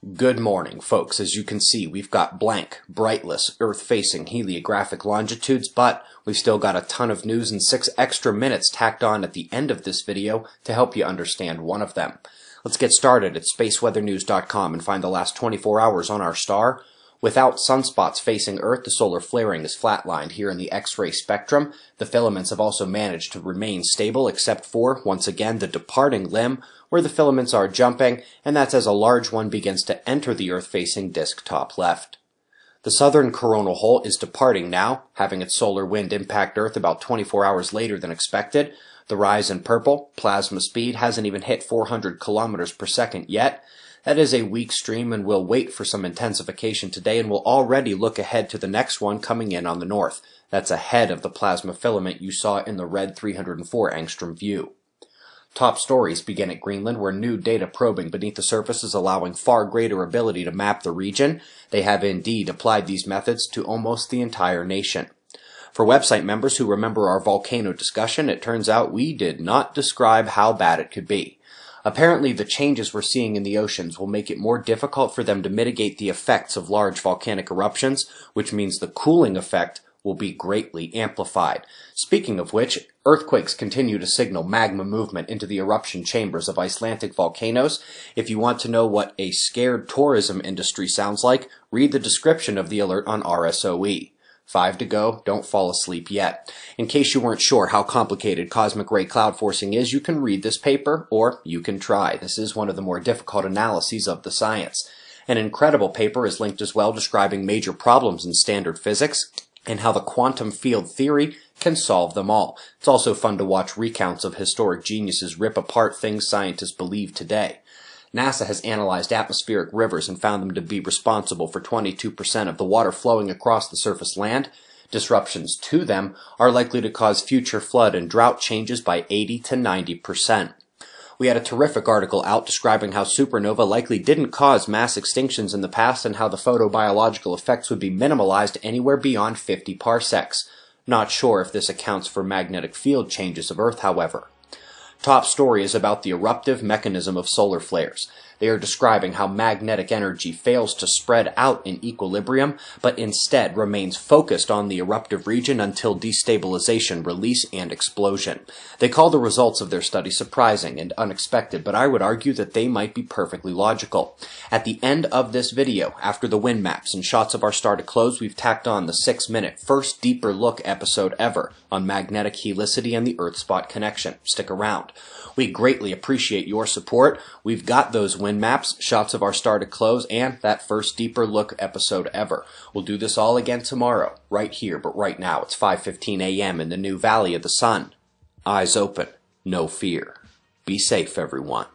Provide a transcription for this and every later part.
Good morning, folks. As you can see, we've got blank, brightless, Earth-facing heliographic longitudes, but we've still got a ton of news and 6 extra minutes tacked on at the end of this video to help you understand one of them. Let's get started at spaceweathernews.com and find the last 24 hours on our star. Without sunspots facing Earth, the solar flaring is flatlined here in the X-ray spectrum. The filaments have also managed to remain stable except for, once again, the departing limb, where the filaments are jumping, and that's as a large one begins to enter the Earth-facing disk top left. The southern coronal hole is departing now, having its solar wind impact Earth about 24 hours later than expected. The rise in purple, plasma speed, hasn't even hit 400 kilometers per second yet. That is a weak stream, and we'll wait for some intensification today, and we'll already look ahead to the next one coming in on the north. That's ahead of the plasma filament you saw in the red 304 angstrom view. Top stories begin at Greenland, where new data probing beneath the surface is allowing far greater ability to map the region. They have indeed applied these methods to almost the entire nation. For website members who remember our volcano discussion, it turns out we did not describe how bad it could be. Apparently, the changes we're seeing in the oceans will make it more difficult for them to mitigate the effects of large volcanic eruptions, which means the cooling effect will be greatly amplified. Speaking of which, earthquakes continue to signal magma movement into the eruption chambers of Icelandic volcanoes. If you want to know what a scared tourism industry sounds like, read the description of the alert on RSOE. 5 to go, don't fall asleep yet. In case you weren't sure how complicated cosmic ray cloud forcing is, you can read this paper, or you can try. This is one of the more difficult analyses of the science. An incredible paper is linked as well describing major problems in standard physics and how the quantum field theory can solve them all. It's also fun to watch recounts of historic geniuses rip apart things scientists believe today. NASA has analyzed atmospheric rivers and found them to be responsible for 22% of the water flowing across the surface land. Disruptions to them are likely to cause future flood and drought changes by 80 to 90%. We had a terrific article out describing how supernova likely didn't cause mass extinctions in the past and how the photobiological effects would be minimalized anywhere beyond 50 parsecs. Not sure if this accounts for magnetic field changes of Earth, however. Top story is about the eruptive mechanism of solar flares. They are describing how magnetic energy fails to spread out in equilibrium, but instead remains focused on the eruptive region until destabilization, release, and explosion. They call the results of their study surprising and unexpected, but I would argue that they might be perfectly logical. At the end of this video, after the wind maps and shots of our star to close, we've tacked on the 6-minute first deeper look episode ever on magnetic helicity and the Earth-spot connection. Stick around. We greatly appreciate your support. We've got those wind maps, shots of our star to close, and that first deeper look episode ever. We'll do this all again tomorrow, right here, but right now it's 5:15 a.m. in the new Valley of the Sun. Eyes open, no fear. Be safe, everyone.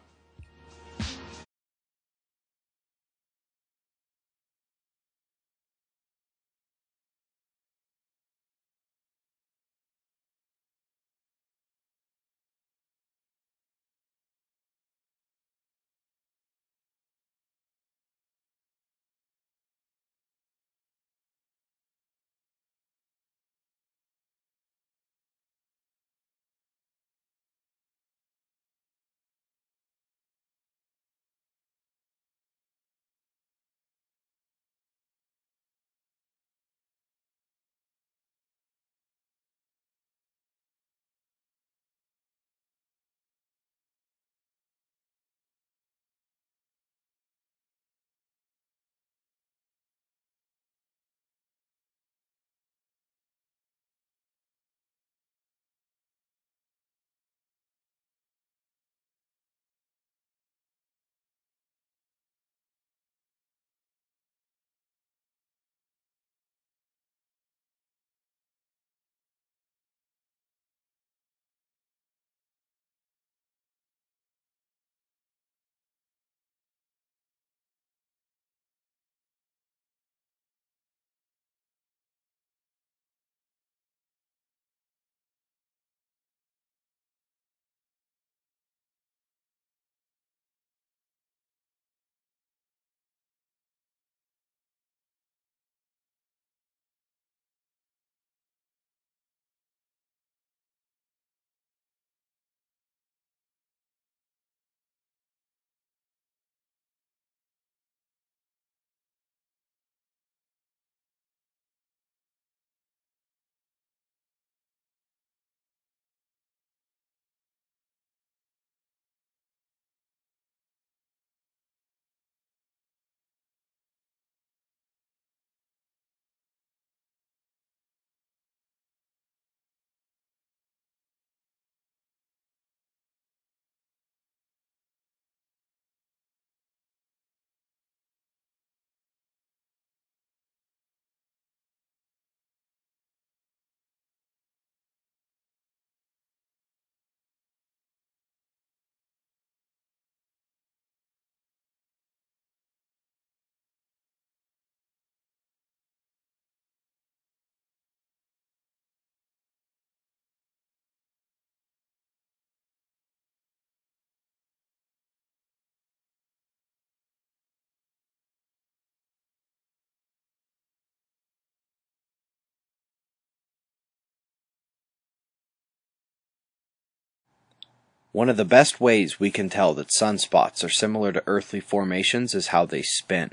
One of the best ways we can tell that sunspots are similar to earthly formations is how they spin.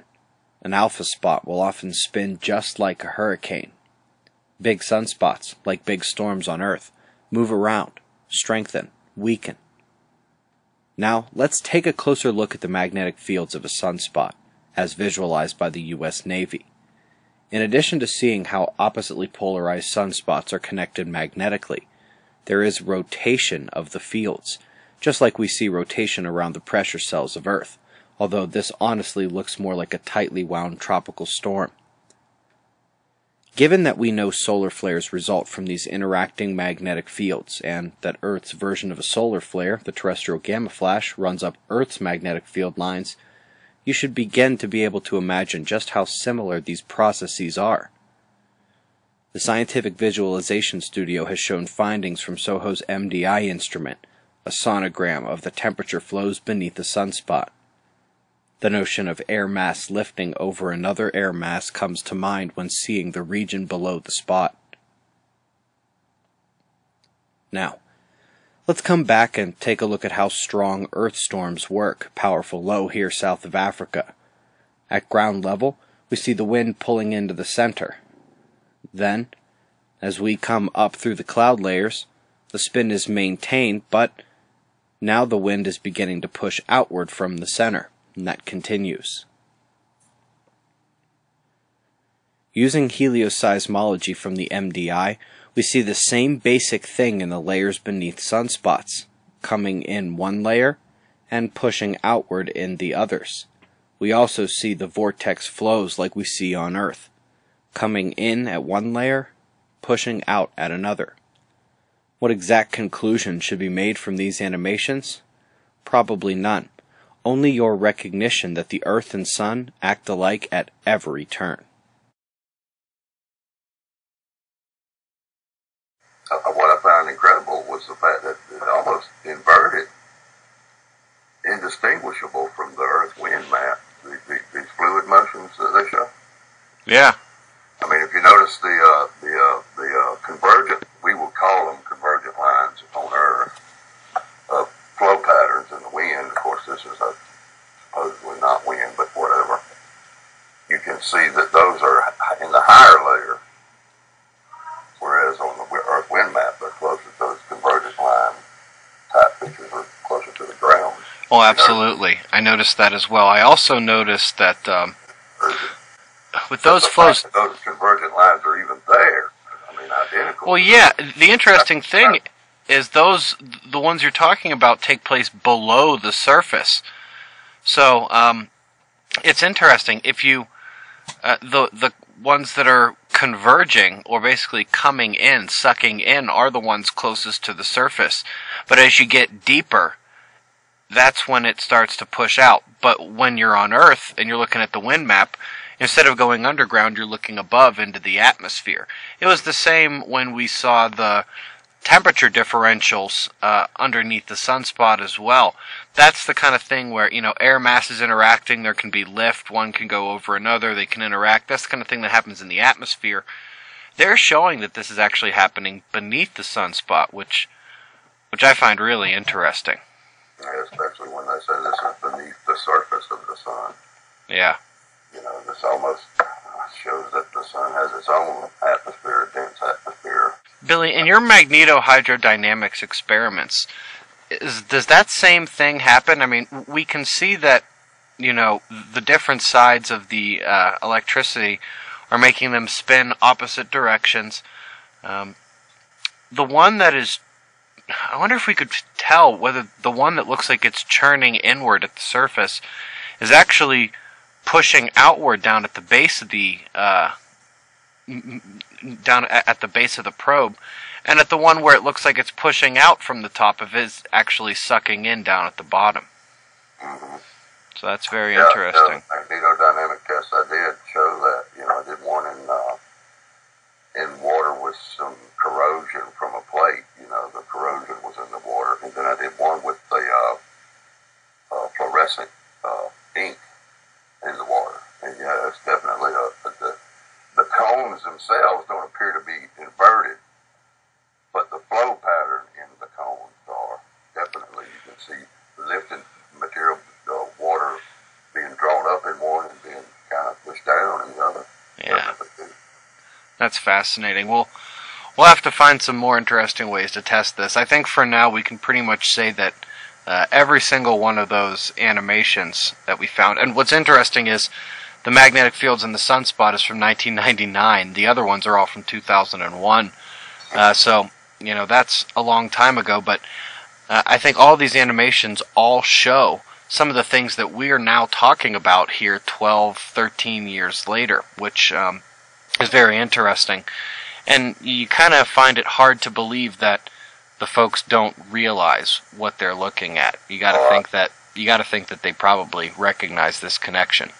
An alpha spot will often spin just like a hurricane. Big sunspots, like big storms on Earth, move around, strengthen, weaken. Now, let's take a closer look at the magnetic fields of a sunspot, as visualized by the U.S. Navy. In addition to seeing how oppositely polarized sunspots are connected magnetically, there is rotation of the fields, just like we see rotation around the pressure cells of Earth, although this honestly looks more like a tightly wound tropical storm. Given that we know solar flares result from these interacting magnetic fields, and that Earth's version of a solar flare, the terrestrial gamma flash, runs up Earth's magnetic field lines, you should begin to be able to imagine just how similar these processes are. The Scientific Visualization Studio has shown findings from SOHO's MDI instrument, a sonogram of the temperature flows beneath a sunspot. The notion of air mass lifting over another air mass comes to mind when seeing the region below the spot. Now, let's come back and take a look at how strong Earth storms work, powerful low here south of Africa. At ground level, we see the wind pulling into the center. Then, as we come up through the cloud layers, the spin is maintained, but now the wind is beginning to push outward from the center, and that continues. Using helioseismology from the MDI, we see the same basic thing in the layers beneath sunspots, coming in one layer and pushing outward in the others. We also see the vortex flows like we see on Earth, coming in at one layer, pushing out at another. What exact conclusion should be made from these animations? Probably none. Only your recognition that the Earth and Sun act alike at every turn. What I found incredible was the fact that it almost inverted, indistinguishable from the Earth wind map, these fluid motions that they show. Yeah. I mean, if you notice the convergent, we will call them convergent lines on Earth, flow patterns in the wind. Of course, this is supposedly not wind, but whatever. You can see that those are in the higher layer, whereas on the Earth wind map, they're closer to those convergent line type pictures, are closer to the ground. Oh, absolutely. I noticed that as well. I also noticed that with those flows, those convergent lines are even there. I mean, identical. Well, yeah. The interesting thing is the ones you're talking about take place below the surface. So it's interesting. If you the ones that are converging, or basically coming in, sucking in, are the ones closest to the surface. But as you get deeper, that's when it starts to push out. But when you're on Earth and you're looking at the wind map, instead of going underground, you're looking above into the atmosphere. It was the same when we saw the temperature differentials underneath the sunspot as well. That's the kind of thing where, air masses interacting, there can be lift, one can go over another, they can interact. That's the kind of thing that happens in the atmosphere. They're showing that this is actually happening beneath the sunspot, which I find really interesting. Yeah, especially when they say this is beneath the surface of the sun. Yeah. This almost shows that the sun has its own atmosphere, a dense atmosphere. Billy, in your magnetohydrodynamics experiments, does that same thing happen? I mean, we can see that, the different sides of the electricity are making them spin opposite directions. The one that is, I wonder if we could tell whether the one that looks like it's churning inward at the surface is actually pushing outward down at the base of the probe, and at the one where it looks like it's pushing out from the top of it is actually sucking in down at the bottom. Mm-hmm. So that's very interesting. The magnetodynamic test I did show that. I did one in water with some corrosion from a plate. The corrosion was in the water, and then I did one with the fluorescent ink in the water. And yeah, it's definitely the cones themselves don't appear to be inverted, but the flow pattern in the cones are definitely That's fascinating. We'll have to find some more interesting ways to test this. I think for now we can pretty much say that every single one of those animations that we found, and what's interesting is the magnetic fields in the sunspot is from 1999. The other ones are all from 2001. So, that's a long time ago, but I think all these animations all show some of the things that we are now talking about here 12, 13 years later, which is very interesting. And you kind of find it hard to believe that the folks don't realize what they're looking at. You got to think that they probably recognize this connection.